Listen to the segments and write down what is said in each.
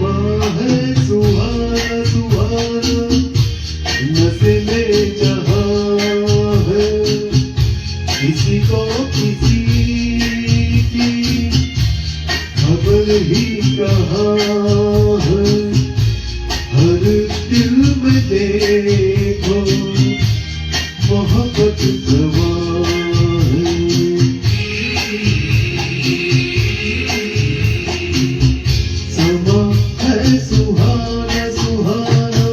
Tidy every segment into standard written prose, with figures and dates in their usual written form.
समा है सुहाना सुहाना, नशे में जहां है, किसी को किसी की खबर ही कहाँ है। हर दिल में देखो मोहब्बत समा है। समा है सुहाना सुहाना,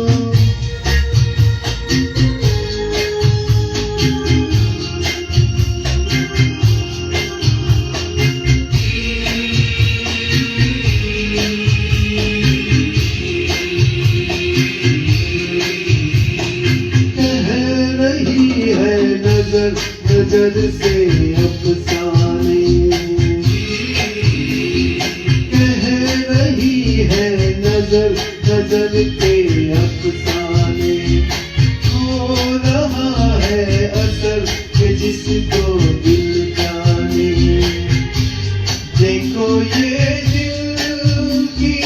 नजर से अफसाने, कह रही है नजर नजर के अफसाने। हो रहा है असर के जिसको दिल जाने। देखो ये दिल की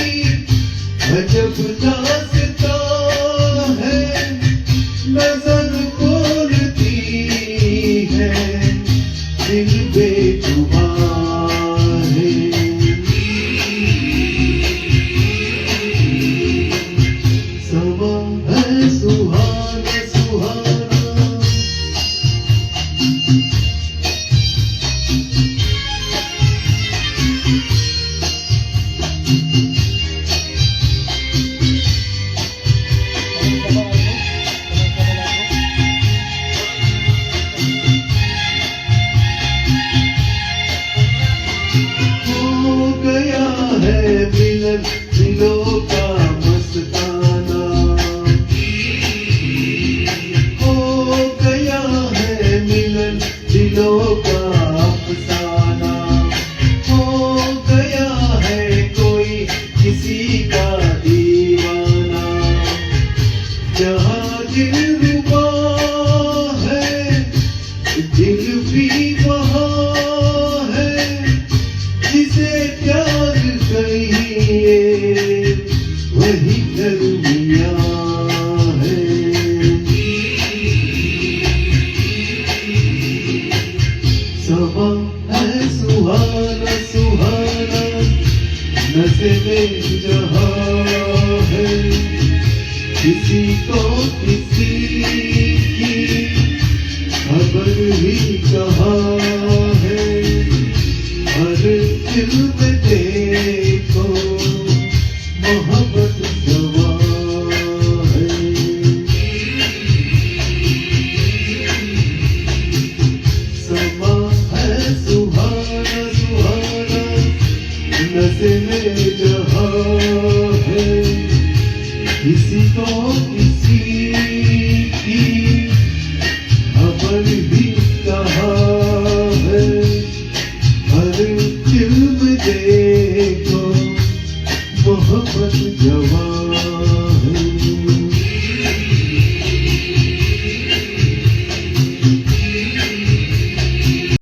अजब दास्तां है, नजर दिल बेजुबां है। समा है सुहाना सुहाना, मिलन दिलों का मस्ताना। हो गया है मिलन दिलों का अफसाना। हो गया है कोई किसी का दीवाना। जहाँ दिलरुबा है दिल भी वहाँ है, जिसे प्यार कहिए वही दरमिया है। समा है सुहाना सुहाना, नशे में जहां है, किसी को किसी की खबर ही कहाँ है। हर दिल में देखो मोहब्बत समा है। समा है सुहाना सुहाना, नशे में जहां है, किसी को